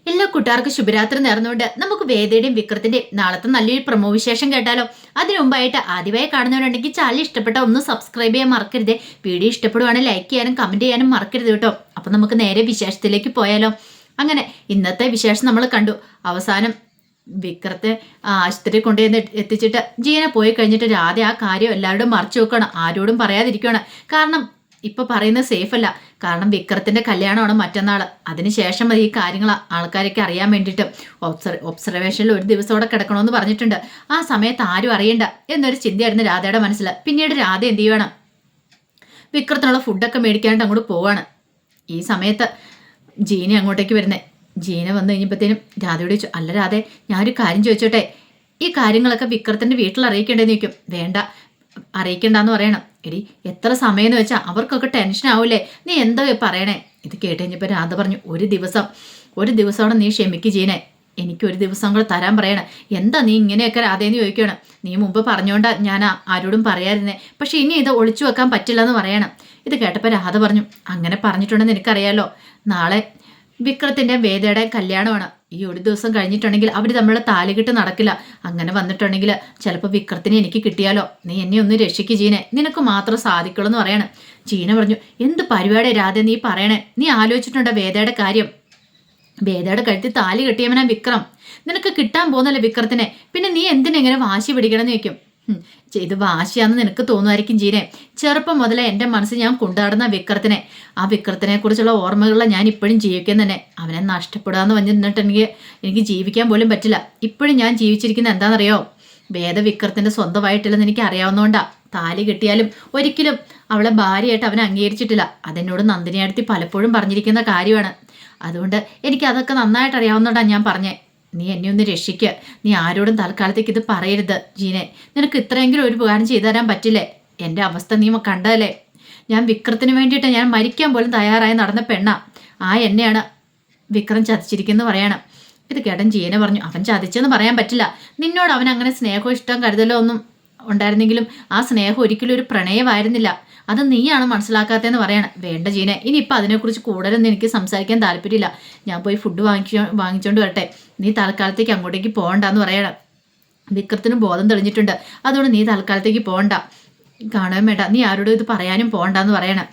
എല്ലാ കൂട്ടുകാർക്കും ശുഭരാത്രി നേർന്നുകൊണ്ട് നമുക്ക് വേദയുടെയും വിക്രത്തിന്റെയും നാളത്തെ നല്ലൊരു പ്രമോ വിശേഷം കേട്ടാലോ. അതിനു മുമ്പായിട്ട് ആദ്യമായി കാണുന്നവരുണ്ടെങ്കിൽ ചാനൽ ഇഷ്ടപ്പെട്ട ഒന്ന് സബ്സ്ക്രൈബ് ചെയ്യാൻ മറക്കരുത്. വീഡിയോ ഇഷ്ടപ്പെടുവാണെങ്കിൽ ലൈക്ക് ചെയ്യാനും കമന്റ് ചെയ്യാനും മറക്കരുത് കേട്ടോ. അപ്പൊ നമുക്ക് നേരെ വിശേഷത്തിലേക്ക് പോയാലോ. അങ്ങനെ ഇന്നത്തെ വിശേഷം നമ്മൾ കണ്ടു. അവസാനം വിക്രത്തെ ആശുപത്രി കൊണ്ടുവന്ന് എത്തിച്ചിട്ട് ജീന പോയി കഴിഞ്ഞിട്ട് രാധ ആ കാര്യം എല്ലാവരോടും മറച്ചു വെക്കണം, ആരോടും പറയാതിരിക്കണം. കാരണം ഇപ്പൊ പറയുന്നത് സേഫ് അല്ല. കാരണം വിക്രത്തിന്റെ കല്യാണമാണ് മറ്റന്നാൾ. അതിനുശേഷം മതി ഈ കാര്യങ്ങൾ ആൾക്കാരൊക്കെ അറിയാൻ വേണ്ടിയിട്ട്. ഒബ്സർവേഷനിൽ ഒരു ദിവസം അവിടെ കിടക്കണമെന്ന് പറഞ്ഞിട്ടുണ്ട്. ആ സമയത്ത് ആരും അറിയണ്ട എന്നൊരു ചിന്തയായിരുന്നു രാധയുടെ മനസ്സിൽ. പിന്നീട് രാധ എന്ത് ചെയ്യണം, വിക്രത്തിനുള്ള ഫുഡൊക്കെ മേടിക്കാനായിട്ട് അങ്ങോട്ട് പോവാണ്. ഈ സമയത്ത് ജീന അങ്ങോട്ടേക്ക് വരുന്നേ. ജീന വന്നു കഴിഞ്ഞപ്പോഴത്തേനും രാധയോട് ചോദിച്ചു, അല്ല രാധേ, ഞാനൊരു കാര്യം ചോദിച്ചോട്ടെ, ഈ കാര്യങ്ങളൊക്കെ വിക്രത്തിന്റെ വീട്ടിൽ അറിയിക്കേണ്ടതെന്ന് ചോദിക്കും. വേണ്ട, അറിയിക്കണ്ടെന്ന് പറയണം. എടി എത്ര സമയം എന്ന് വെച്ചാൽ അവർക്കൊക്കെ ടെൻഷൻ ആവൂലേ, നീ എന്താ പറയണേ. ഇത് കേട്ട് കഴിഞ്ഞപ്പോൾ രാധ പറഞ്ഞു, ഒരു ദിവസമാണ് നീ ക്ഷമിക്ക് ജീനെ, എനിക്ക് ഒരു ദിവസം കൂടെ തരാൻ പറയണം. എന്താ നീ ഇങ്ങനെയൊക്കെ രാധേന്ന് ചോദിക്കണം. നീ മുമ്പ് പറഞ്ഞുകൊണ്ടാ ഞാൻ ആരോടും പറയാതിരുന്നേ, പക്ഷെ ഇനി ഇത് ഒളിച്ചു വെക്കാൻ പറ്റില്ല എന്ന് പറയണം. ഇത് കേട്ടപ്പോൾ രാധ പറഞ്ഞു, അങ്ങനെ പറഞ്ഞിട്ടുണ്ടെന്ന് എനിക്കറിയാലോ. നാളെ വിക്രത്തിന്റെ വേദയുടെ കല്യാണമാണ്. ഈ ഒരു ദിവസം കഴിഞ്ഞിട്ടുണ്ടെങ്കിൽ അവർ തമ്മിലുള്ള താലികെട്ട് നടക്കില്ല. അങ്ങനെ വന്നിട്ടുണ്ടെങ്കിൽ ചിലപ്പോൾ വിക്രത്തിനെ എനിക്ക് കിട്ടിയാലോ. നീ എന്നെ ഒന്ന് രക്ഷിക്ക് ജീനെ, നിനക്ക് മാത്രം സാധിക്കുള്ളൂ എന്ന് പറയണം. ജീന പറഞ്ഞു, എന്ത് പരിപാടി രാധ നീ പറയണേ, നീ ആലോചിച്ചിട്ടുണ്ടോ വേദയുടെ കാര്യം? വേദയുടെ കഴുത്തിൽ താലി കെട്ടിയവനാ വിക്രം. നിനക്ക് കിട്ടാൻ പോകുന്നല്ലേ വിക്രത്തിനെ, പിന്നെ നീ എന്തിനെങ്ങനെ വാശി പിടിക്കണമെന്ന് ചോദിക്കും. ഇത് വാശിയാന്ന് നിനക്ക് തോന്നുമായിരിക്കും ജീനെ. ചെറുപ്പം മുതലേ എൻ്റെ മനസ്സിൽ ഞാൻ കൊണ്ടുനടന്ന വിക്രത്തിനെ, ആ വിക്രത്തിനെ കുറിച്ചുള്ള ഓർമ്മകളിലെ ഞാൻ ഇപ്പോഴും ജീവിക്കുന്ന തന്നെ. അവനെ നഷ്ടപ്പെടാന്ന് പറഞ്ഞിട്ടുണ്ടെങ്കിൽ എനിക്ക് ജീവിക്കാൻ പോലും പറ്റില്ല. ഇപ്പോഴും ഞാൻ ജീവിച്ചിരിക്കുന്നത് എന്താണെന്നറിയോ, വേദ വിക്രത്തിന്റെ സ്വന്തമായിട്ടില്ലെന്ന് എനിക്ക് അറിയാവുന്നതുകൊണ്ടാ. താലി കെട്ടിയാലും ഒരിക്കലും അവളെ ഭാര്യയായിട്ട് അവനെ അംഗീകരിച്ചിട്ടില്ല. അതെന്നോട് നന്ദിനിയടുത്തി പലപ്പോഴും പറഞ്ഞിരിക്കുന്ന കാര്യമാണ്. അതുകൊണ്ട് എനിക്ക് അതൊക്കെ നന്നായിട്ട് അറിയാവുന്നതുകൊണ്ടാണ് ഞാൻ പറഞ്ഞേ. നീ എന്നെ ഒന്ന് രക്ഷിക്കുക. നീ ആരോടും തൽക്കാലത്തേക്ക് ഇത് പറയരുത് ജീനെ. നിനക്ക് ഇത്രയെങ്കിലും ഒരു ഉപകാരം ചെയ്തു തരാൻ പറ്റില്ലേ? എൻ്റെ അവസ്ഥ നീ കണ്ടതല്ലേ. ഞാൻ വിക്രത്തിന് വേണ്ടിയിട്ട് ഞാൻ മരിക്കാൻ പോലും തയ്യാറായി നടന്ന പെണ്ണ. ആ എന്നെയാണ് വിക്രം ചതിച്ചിരിക്കുന്നു പറയണം. ഇത് കേട്ടൻ ജീന പറഞ്ഞു, അവൻ ചതിച്ചെന്ന് പറയാൻ പറ്റില്ല. നിന്നോട് അവൻ അങ്ങനെ സ്നേഹവും ഇഷ്ടം കരുതലോ ഒന്നും ഉണ്ടായിരുന്നെങ്കിലും ആ സ്നേഹം ഒരിക്കലും ഒരു പ്രണയമായിരുന്നില്ല. അത് നീയാണ് മനസ്സിലാക്കാത്തതെന്ന് പറയണം. വേണ്ട ജീനെ, ഇനിയിപ്പോൾ അതിനെക്കുറിച്ച് കൂടുതലൊന്നും എനിക്ക് സംസാരിക്കാൻ താല്പര്യമില്ല. ഞാൻ പോയി ഫുഡ് വാങ്ങിച്ചോണ്ട് വരട്ടെ. നീ തൽക്കാലത്തേക്ക് അങ്ങോട്ടേക്ക് പോകണ്ടെന്ന് പറയണം. വിക്രത്തിന് ബോധം തെളിഞ്ഞിട്ടുണ്ട്, അതുകൊണ്ട് നീ തൽക്കാലത്തേക്ക് പോകണ്ട, കാണുകയും വേണ്ട, നീ ആരോടും ഇത് പറയാനും പോകണ്ടെന്ന് പറയണം.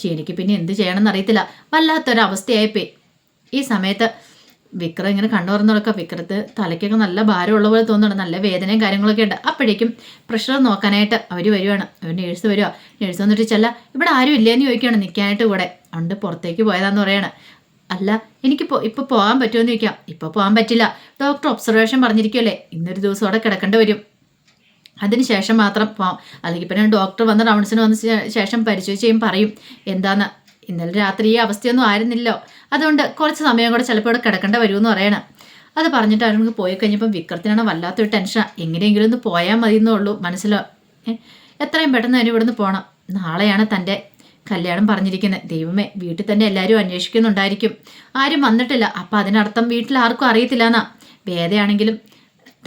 ജീനയ്ക്ക് പിന്നെ എന്ത് ചെയ്യണമെന്ന് അറിയത്തില്ല. വല്ലാത്തൊരവസ്ഥയായിപ്പോയി. ഈ സമയത്ത് വിക്രം ഇങ്ങനെ കണ്ണു തുറന്നൊക്കെ വിക്രത്ത് തലയ്ക്കൊക്കെ നല്ല ഭാരമുള്ള പോലെ തോന്നുന്നുണ്ട്. നല്ല വേദനയും കാര്യങ്ങളൊക്കെ ഉണ്ട്. അപ്പോഴേക്കും പ്രഷർ നോക്കാനായിട്ട് അവർ വരുവാണ്. അവർ നേഴ്സ് വരുവാ. നേഴ്സ് വന്നിട്ട് ചെല്ല, ഇവിടെ ആരും ഇല്ലേന്ന് ചോദിക്കുകയാണ്. നിൽക്കാനായിട്ട് കൂടെ ഉണ്ട്, പുറത്തേക്ക് പോയതാന്ന് പറയാണ്. അല്ല, എനിക്കിപ്പോൾ ഇപ്പോൾ പോകാൻ പറ്റുമെന്ന് ചോദിക്കാം. ഇപ്പോൾ പോകാൻ പറ്റില്ല, ഡോക്ടർ ഒബ്സർവേഷൻ പറഞ്ഞിരിക്കുമല്ലേ, ഇന്നൊരു ദിവസം അവിടെ കിടക്കേണ്ടി വരും. അതിന് ശേഷം മാത്രം പോകാം. അല്ലെങ്കിൽ പിന്നെ ഡോക്ടർ വന്ന് റൗണ്ട്സിന് വന്ന ശേഷം പരിശോധിച്ച് പറയും എന്താന്ന്. ഇന്നലെ രാത്രി ഈ അവസ്ഥയൊന്നും ആയിരുന്നില്ലോ, അതുകൊണ്ട് കുറച്ച് സമയം കൂടെ ചിലപ്പോൾ ഇവിടെ കിടക്കേണ്ട വരുമെന്ന് പറയണം. അത് പറഞ്ഞിട്ട് അവർക്ക് പോയി കഴിഞ്ഞപ്പോൾ വിക്രത്തിനാണ് വല്ലാത്തൊരു ടെൻഷൻ. എങ്ങനെയെങ്കിലും ഒന്ന് പോയാൽ മതി എന്നുള്ളൂ മനസ്സിലോ. എത്രയും പെട്ടെന്ന് തന്നെ ഇവിടുന്ന് പോകണം. നാളെയാണ് തൻ്റെ കല്യാണം പറഞ്ഞിരിക്കുന്നത്. ദൈവമേ, വീട്ടിൽ തന്നെ എല്ലാവരും അന്വേഷിക്കുന്നുണ്ടായിരിക്കും, ആരും വന്നിട്ടില്ല. അപ്പം അതിനർത്ഥം വീട്ടിൽ ആർക്കും അറിയത്തില്ല എന്നാ. വേദയാണെങ്കിലും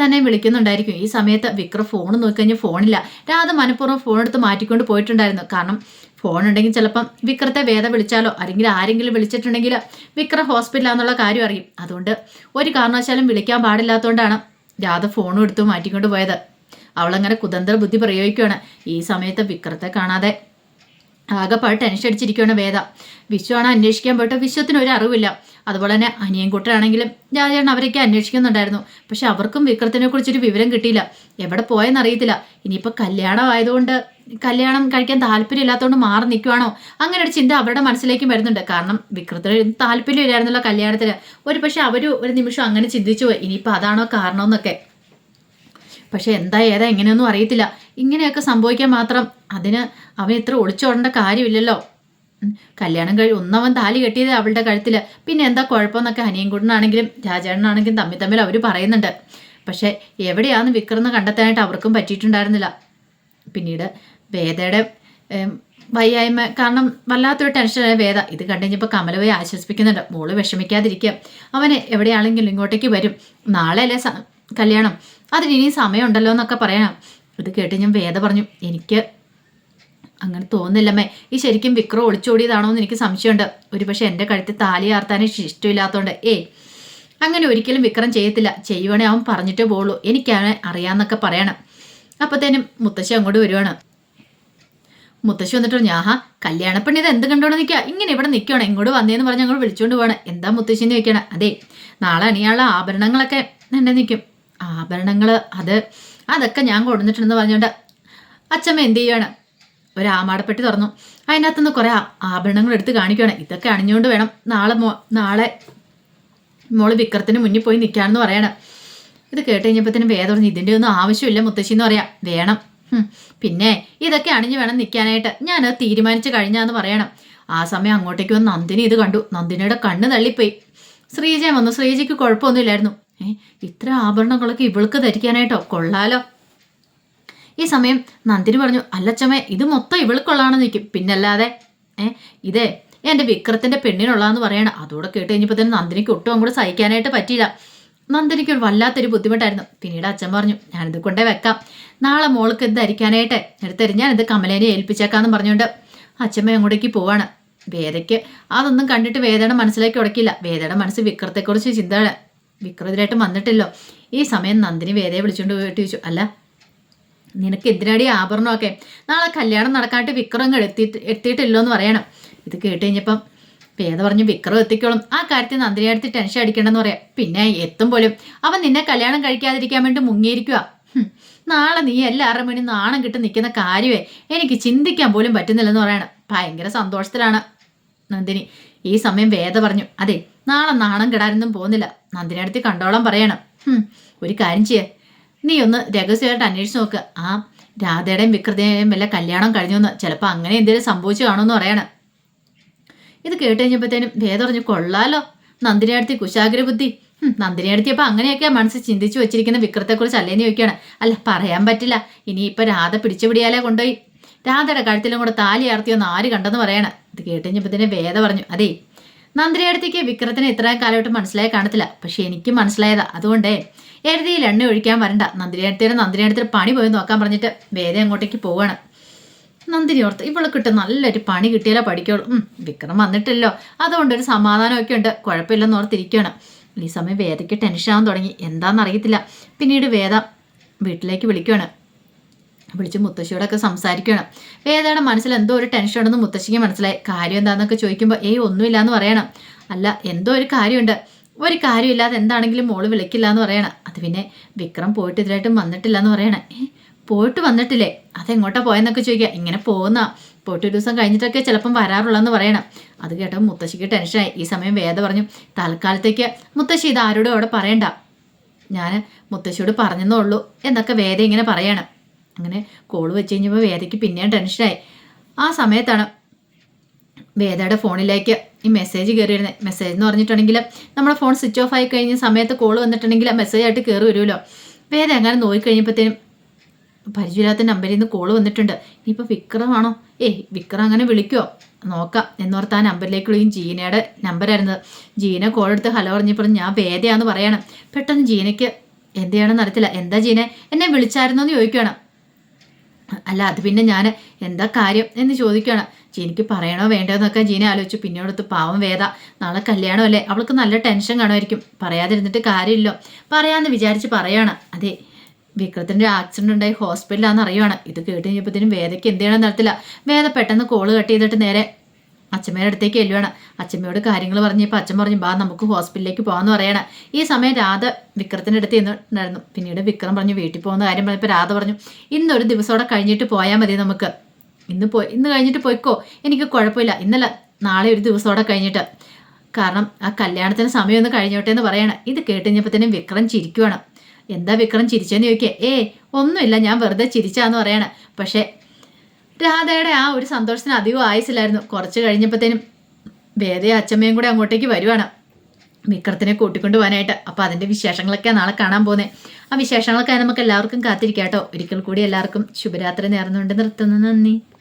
തന്നെ വിളിക്കുന്നുണ്ടായിരിക്കും. ഈ സമയത്ത് വിക്രം ഫോൺ നോക്കിക്കഴിഞ്ഞാൽ ഫോണില്ല. രാധ മനഃപൂർവ്വം ഫോൺ എടുത്ത് മാറ്റിക്കൊണ്ട് പോയിട്ടുണ്ടായിരുന്നു. കാരണം ഫോൺ ഉണ്ടെങ്കിൽ ചിലപ്പം വിക്രത്തെ വേദ വിളിച്ചാലോ അല്ലെങ്കിൽ ആരെങ്കിലും വിളിച്ചിട്ടുണ്ടെങ്കിൽ വിക്രം ഹോസ്പിറ്റലാന്നുള്ള കാര്യം അറിയും. അതുകൊണ്ട് ഒരു കാരണവശാലും വിളിക്കാൻ പാടില്ലാത്തതുകൊണ്ടാണ് രാധ ഫോണും എടുത്ത് മാറ്റിക്കൊണ്ട് പോയത്. അവളങ്ങനെ കുതന്ത്ര ബുദ്ധി പ്രയോഗിക്കുകയാണ്. ഈ സമയത്ത് വിക്രത്തെ കാണാതെ ആകെപ്പാട് ടെൻഷൻ അടിച്ചിരിക്കുകയാണ് വേദ. വിശ്വമാണ് അന്വേഷിക്കാൻ പോയിട്ട് വിശ്വത്തിന് ഒരു അറിവില്ല. അതുപോലെ തന്നെ അനിയൻകുട്ടനാണെങ്കിലും രാജേട്ടൻ അവരൊക്കെ അന്വേഷിക്കുന്നുണ്ടായിരുന്നു. പക്ഷെ അവർക്കും വിക്രത്തിനെ കുറിച്ചൊരു വിവരം കിട്ടിയില്ല. എവിടെ പോയെന്ന് അറിയത്തില്ല. ഇനിയിപ്പോൾ കല്യാണം ആയതുകൊണ്ട് കല്യാണം കഴിക്കാൻ താല്പര്യമില്ലാത്തതുകൊണ്ട് മാറി നിൽക്കുവാണോ, അങ്ങനെ ഒരു ചിന്ത അവരുടെ മനസ്സിലേക്കും വരുന്നുണ്ട്. കാരണം വിക്രത്തിന് താല്പര്യമില്ലായിരുന്നുള്ള കല്യാണത്തിന്. പക്ഷെ അവർ ഒരു നിമിഷം അങ്ങനെ ചിന്തിച്ചു പോയി, ഇനിയിപ്പോൾ അതാണോ കാരണമെന്നൊക്കെ. പക്ഷെ എന്താ ഏതാ എങ്ങനെയൊന്നും അറിയത്തില്ല. ഇങ്ങനെയൊക്കെ സംഭവിക്കാൻ മാത്രം അതിന് അവൻ ഇത്ര ഒളിച്ചോടേണ്ട കാര്യമില്ലല്ലോ. കല്യാണം ഒന്നവൻ താലി കെട്ടിയത് അവളുടെ കഴുത്തിൽ, പിന്നെ എന്താ കുഴപ്പമെന്നൊക്കെ അനിയൻകുട്ടനാണെങ്കിലും രാജേട്ടനാണെങ്കിലും തമ്മിൽ അവർ പറയുന്നുണ്ട്. പക്ഷെ എവിടെയാണെന്ന് വിക്രം കണ്ടെത്താനായിട്ട് അവർക്കും പറ്റിയിട്ടുണ്ടായിരുന്നില്ല. പിന്നീട് വേദയുടെ വയ്യായ്മ കാരണം വല്ലാത്തൊരു ടെൻഷനായ വേദ ഇത് കണ്ടുകഴിഞ്ഞപ്പോൾ കമല പോയി ആശ്വസിപ്പിക്കുന്നുണ്ട്. മോള് വിഷമിക്കാതിരിക്കുക, അവന് എവിടെയാണെങ്കിലും ഇങ്ങോട്ടേക്ക് വരും, നാളെ അല്ലേ കല്യാണം, അതിനിനി സമയമുണ്ടല്ലോ എന്നൊക്കെ പറയണം. ഇത് കേട്ട് ഞാൻ വേദ പറഞ്ഞു, എനിക്ക് അങ്ങനെ തോന്നുന്നില്ലമ്മേ, ഈ ശരിക്കും വിക്രം ഒളിച്ചോടിയതാണോ എന്ന് എനിക്ക് സംശയമുണ്ട്. പക്ഷെ എൻ്റെ കഴുത്തിൽ താലി ആർത്താനും ഇഷ്ടമില്ലാത്തതുകൊണ്ട് അങ്ങനെ ഒരിക്കലും വിക്രം ചെയ്യത്തില്ല. ചെയ്യുവാണെ അവൻ പറഞ്ഞിട്ടേ പോളൂ, എനിക്കവനെ അറിയാമെന്നൊക്കെ പറയണം. അപ്പത്തേനും മുത്തശ്ശി അങ്ങോട്ട് വരുവാണ്. മുത്തശ്ശി വന്നിട്ട് ഞാഹാ കല്യാണപ്പെണ്ണി ഇത് എന്ത് കണ്ടോണ്ട് നിൽക്കുക, ഇങ്ങനെ ഇവിടെ നിൽക്കുകയാണ്, ഇങ്ങോട്ട് വന്നേന്ന് പറഞ്ഞ് ഞങ്ങൾ വിളിച്ചുകൊണ്ട് പോവാണ്. എന്താ മുത്തശ്ശിന്ന് ചോദിക്കണം. അതെ നാളെ അണിയാനുള്ള ആഭരണങ്ങളൊക്കെ എന്നെ നിൽക്കും. ആഭരണങ്ങൾ അതൊക്കെ ഞാൻ കൊടുത്തിട്ടുണ്ടെന്ന് പറഞ്ഞുകൊണ്ട് അച്ഛമ്മ എന്ത് ചെയ്യുകയാണ്, ഒരു ആമാടപ്പെട്ടി തുറന്നു. അതിനകത്തുനിന്ന് കുറേ ആഭരണങ്ങൾ എടുത്ത് കാണിക്കുകയാണ്. ഇതൊക്കെ അണിഞ്ഞുകൊണ്ട് വേണം നാളെ മോള് വിക്രത്തിന് മുന്നിൽ പോയി നിൽക്കാമെന്ന് പറയണം. ഇത് കേട്ട് കഴിഞ്ഞപ്പോഴത്തേനും വേദം പറഞ്ഞു ഇതിൻ്റെ ഒന്നും ആവശ്യമില്ല മുത്തശ്ശി എന്ന് പറയാം. വേണം, പിന്നെ ഇതൊക്കെ അണിഞ്ഞ് വേണം നിൽക്കാനായിട്ട്, ഞാനത് തീരുമാനിച്ചു കഴിഞ്ഞാന്ന് പറയണം. ആ സമയം അങ്ങോട്ടേക്ക് വന്ന് നന്ദിനി ഇത് കണ്ടു. നന്ദിനിയുടെ കണ്ണ് തള്ളിപ്പോയി. ശ്രീജ വന്നു. ശ്രീജയ്ക്ക് കുഴപ്പമൊന്നുമില്ലായിരുന്നു. ഇത്ര ആഭരണങ്ങളൊക്കെ ഇവൾക്ക് ധരിക്കാനായിട്ടോ, കൊള്ളാലോ. ഈ സമയം നന്ദിനി പറഞ്ഞു അല്ലച്ചമ്മേ ഇത് മൊത്തം ഇവൾക്കുള്ളതാണെന്ന് നിൽക്കും. പിന്നല്ലാതെ ഇതേ എൻ്റെ വിക്രത്തിൻ്റെ പെണ്ണിനുള്ളതെന്ന് പറയണം. അതോടെ കേട്ട് കഴിഞ്ഞപ്പോൾ തന്നെ നന്ദിനിക്ക് ഒട്ടും അങ്ങോട്ട് സഹിക്കാനായിട്ട് പറ്റിയില്ല. നന്ദിനിക്ക് ഒരു വല്ലാത്തൊരു ബുദ്ധിമുട്ടായിരുന്നു. പിന്നീട് അച്ഛൻ പറഞ്ഞു ഞാനിത് കൊണ്ടേ വെക്കാം, നാളെ മോൾക്ക് ഇത് ധരിക്കാനായിട്ട് എടുത്തരും, ഞാനിത് കമലേനെ ഏൽപ്പിച്ചേക്കാന്ന് പറഞ്ഞുകൊണ്ട് അച്ഛമ്മ അങ്ങോട്ടേക്ക് പോവാണ്. വേദയ്ക്ക് അതൊന്നും കണ്ടിട്ട് വേദയുടെ മനസ്സിലേക്ക് ഉടക്കില്ല. വേദയുടെ മനസ്സ് വിക്രത്തെക്കുറിച്ച് ചിന്തയാണ്. വിക്രത്തിലായിട്ട് വന്നിട്ടില്ലോ. ഈ സമയം നന്ദിനി വേദയെ വിളിച്ചുകൊണ്ട് പോയിട്ട് ചോദിച്ചു അല്ല നിനക്ക് എന്തിനാടി ആഭരണമൊക്കെ, നാളെ കല്യാണം നടക്കാനായിട്ട് വിക്രം എത്തിയിട്ടില്ലോ എന്ന് പറയണം. ഇത് കേട്ട് കഴിഞ്ഞപ്പം വേദ പറഞ്ഞു വിക്രം എത്തിക്കോളും, ആ കാര്യത്തിൽ നന്ദിനിയടുത്ത് ടെൻഷൻ അടിക്കണമെന്ന് പറയാം. പിന്നെ എത്തും പോലും അവൻ നിന്നെ കല്യാണം കഴിക്കാതിരിക്കാൻ വേണ്ടി മുങ്ങിയിരിക്കുക. നാളെ നീ എല്ലാവരുടെ മുന്നിൽ നാണം കിട്ടി നിൽക്കുന്ന കാര്യമേ എനിക്ക് ചിന്തിക്കാൻ പോലും പറ്റുന്നില്ലെന്ന് പറയണം. ഭയങ്കര സന്തോഷത്തിലാണ് നന്ദിനി. ഈ സമയം വേദ പറഞ്ഞു അതെ നാളെ നാണം കിടാനൊന്നും പോകുന്നില്ല, നന്ദിനി അടുത്ത് കണ്ടോളം പറയണം. ഒരു കാര്യം ചെയ്യേ, നീ ഒന്ന് രഹസ്യമായിട്ട് അന്വേഷിച്ച് നോക്ക്, ആ രാധയുടെയും വിക്രതയുടെയും വല്ല കല്യാണം കഴിഞ്ഞോന്ന്, ചിലപ്പോൾ അങ്ങനെ എന്തെങ്കിലും സംഭവിച്ചു കാണുമെന്ന് പറയണം. ഇത് കേട്ട് കഴിഞ്ഞപ്പോഴത്തേനും വേദ പറഞ്ഞു കൊള്ളാലോ നന്ദിനി അടുത്ത് കുശാഗ്ര ബുദ്ധി. നന്ദിനി അടുത്തിയപ്പോൾ അങ്ങനെയൊക്കെ മനസ്സിൽ ചിന്തിച്ചു വെച്ചിരിക്കുന്ന വിക്രത്തെക്കുറിച്ച് അല്ലേന്ന് ചോദിക്കുകയാണ്. അല്ല പറയാൻ പറ്റില്ല, ഇനിയിപ്പോൾ രാധ പിടിച്ചുപിടിയാലേ കൊണ്ടുപോയി രാധയുടെ കഴുത്തിലും കൂടെ താലി ആർത്തിയൊന്ന് ആര് കണ്ടെന്ന് പറയണം. ഇത് കേട്ട് കഴിഞ്ഞപ്പോഴത്തേനും വേദ പറഞ്ഞു അതെ നന്ദിനി അടുത്തേക്ക് വിക്രത്തിന് ഇത്രയും കാലമായിട്ട് മനസ്സിലായി കാണത്തില്ല, പക്ഷെ എനിക്ക് മനസ്സിലായതാ, അതുകൊണ്ടേ എഴുതിയിൽ എണ്ണ ഒഴിക്കാൻ വരണ്ട, നന്ദിനി അടുത്തേക്ക് പണി പോയി നോക്കാൻ പറഞ്ഞിട്ട് വേദ അങ്ങോട്ടേക്ക് പോവാണ്. നന്ദിനി ഓർത്ത് ഇവളെ കിട്ടും നല്ലൊരു പണി കിട്ടിയാലോ പഠിക്കുള്ളൂ, വിക്രം വന്നിട്ടില്ലോ അതുകൊണ്ടൊരു സമാധാനമൊക്കെ ഉണ്ട്, കുഴപ്പമില്ലെന്ന് ഓർത്തിരിക്കുകയാണ്. ഈ സമയം വേദയ്ക്ക് ടെൻഷനാകാൻ തുടങ്ങി, എന്താണെന്നറിയത്തില്ല. പിന്നീട് വേദ വീട്ടിലേക്ക് വിളിക്കുകയാണ്. വിളിച്ച് മുത്തശ്ശിയോടൊക്കെ സംസാരിക്കുകയാണ്. വേദയുടെ മനസ്സിൽ എന്തോ ഒരു ടെൻഷൻ ഉണ്ടെന്ന് മുത്തശ്ശിക്ക് മനസ്സിലായി. കാര്യം എന്താണെന്നൊക്കെ ചോദിക്കുമ്പോൾ ഒന്നുമില്ലാന്ന് പറയണം. അല്ല എന്തോ ഒരു കാര്യമുണ്ട്, ഒരു കാര്യമില്ലാതെ എന്താണെങ്കിലും മോള് വിളിക്കില്ല എന്ന് പറയണം. അത് പിന്നെ വിക്രം പോയിട്ട് ഇതിലായിട്ടും വന്നിട്ടില്ല എന്ന് പറയണേ. പോയിട്ട് വന്നിട്ടില്ലേ, അതെങ്ങോട്ടാ പോയെന്നൊക്കെ ചോദിക്കുക. ഇങ്ങനെ പോയിട്ട് ഒരു ദിവസം കഴിഞ്ഞിട്ടൊക്കെ ചിലപ്പം വരാറുള്ളതെന്ന് പറയണം. അത് കേട്ടപ്പോൾ മുത്തശ്ശിക്ക് ടെൻഷനായി. ഈ സമയം വേദ പറഞ്ഞു തൽക്കാലത്തേക്ക് മുത്തശ്ശി ഇത് ആരോടും അവിടെ പറയണ്ട, ഞാൻ മുത്തശ്ശിയോട് പറഞ്ഞെന്നേ ഉള്ളൂ എന്നൊക്കെ വേദ ഇങ്ങനെ പറയണം. അങ്ങനെ കോള് വെച്ച് കഴിഞ്ഞപ്പോൾ വേദയ്ക്ക് പിന്നെയും ടെൻഷനായി. ആ സമയത്താണ് വേദയുടെ ഫോണിലേക്ക് ഈ മെസ്സേജ് കയറി വരുന്നത്. മെസ്സേജ് എന്ന് പറഞ്ഞിട്ടുണ്ടെങ്കിൽ നമ്മുടെ ഫോൺ സ്വിച്ച് ഓഫ് ആയി കഴിഞ്ഞ സമയത്ത് കോൾ വന്നിട്ടുണ്ടെങ്കിൽ ആ മെസ്സേജായിട്ട് കയറി വരുമല്ലോ. വേദ അങ്ങനെ നോക്കിക്കഴിഞ്ഞപ്പോഴത്തേനും പരിചയമില്ലാത്ത നമ്പറിൽ നിന്ന് കോൾ വന്നിട്ടുണ്ട്. ഇനിയിപ്പോൾ വിക്രമാണോ? വിക്രം അങ്ങനെ വിളിക്കുമോ നോക്കാം എന്നോർത്ത് ആ നമ്പറിലേക്ക് വിളിക്കും. ജീനയുടെ നമ്പറായിരുന്നത്. ജീന കോൾ എടുത്ത് ഹലോ പറഞ്ഞപ്പോൾ ഞാൻ വേദയാന്ന് പറയണം. പെട്ടെന്ന് ജീനയ്ക്ക് എന്ത് ചെയ്യണമെന്ന് അറിയത്തില്ല. എന്താ ജീന എന്നെ വിളിച്ചായിരുന്നോ എന്ന് ചോദിക്കുകയാണ്. അല്ല അത് പിന്നെ ഞാൻ എന്താ കാര്യം എന്ന് ചോദിക്കുകയാണ്. ജീനയ്ക്ക് പറയണോ വേണ്ടോ എന്നൊക്കെ ജീന ആലോചിച്ചു. പിന്നീടത്ത് പാവം വേദ നാളെ കല്യാണമല്ലേ, അവൾക്ക് നല്ല ടെൻഷൻ കാണുമായിരിക്കും, പറയാതിരുന്നിട്ട് കാര്യമില്ലോ, പറയാമെന്ന് വിചാരിച്ച് പറയുകയാണ്. അതെ വിക്രത്തിൻ്റെ ആക്സിഡൻ്റ് ഉണ്ടായി ഹോസ്പിറ്റലാണെന്ന് അറിയുവാണ്. ഇത് കേട്ട് കഴിഞ്ഞപ്പോഴത്തേനും വേദയ്ക്ക് എന്ത് ചെയ്യണമെന്ന് നടത്തില്ല. വേദ പെട്ടെന്ന് കോള് കട്ട് ചെയ്തിട്ട് നേരെ അച്ഛമ്മയുടെ അടുത്തേക്ക് ചെല്ലുവാണ്. അച്ഛമ്മയോട് കാര്യങ്ങൾ പറഞ്ഞപ്പോൾ അച്ഛൻ പറഞ്ഞു ബാ നമുക്ക് ഹോസ്പിറ്റലിലേക്ക് പോകാമെന്ന് പറയണം. ഈ സമയം രാധ വിക്രത്തിൻ്റെ അടുത്ത് ചെന്നിട്ടുണ്ടായിരുന്നു. പിന്നീട് വിക്രം പറഞ്ഞു വീട്ടിൽ പോകുന്ന കാര്യം പറഞ്ഞപ്പോൾ രാധ പറഞ്ഞു ഇന്നൊരു ദിവസത്തോടെ കഴിഞ്ഞിട്ട് പോയാൽ മതി, നമുക്ക് ഇന്ന് കഴിഞ്ഞിട്ട് പോയിക്കോ, എനിക്ക് കുഴപ്പമില്ല, ഇന്നല്ല നാളെ ഒരു ദിവസത്തോടെ കഴിഞ്ഞിട്ട്, കാരണം ആ കല്യാണത്തിന് സമയം ഒന്ന് കഴിഞ്ഞോട്ടെ എന്ന് പറയണം. ഇത് കേട്ട് കഴിഞ്ഞപ്പോഴത്തേനും വിക്രം ചിരിക്കുവാണ്. എന്താ വിക്രം ചിരിച്ചെന്ന് ചോദിക്കേ. ഒന്നുമില്ല ഞാൻ വെറുതെ ചിരിച്ചാന്ന് പറയണം. പക്ഷേ രാധയുടെ ആ ഒരു സന്തോഷത്തിന് അധികം ആയുസില്ലായിരുന്നു. കുറച്ച് കഴിഞ്ഞപ്പോഴത്തേനും വേദയും അച്ഛമ്മയും കൂടെ അങ്ങോട്ടേക്ക് വരുവാണ് വിക്രത്തിനെ കൂട്ടിക്കൊണ്ട് പോകാനായിട്ട്. അപ്പോൾ അതിൻ്റെ വിശേഷങ്ങളൊക്കെ നാളെ കാണാൻ പോകുന്നത്. ആ വിശേഷങ്ങളൊക്കെ നമുക്ക് എല്ലാവർക്കും കാത്തിരിക്കാം കേട്ടോ. ഒരിക്കൽ കൂടി എല്ലാവർക്കും ശുഭരാത്രി നേർന്നുകൊണ്ട് നിർത്തുന്നു. നന്ദി.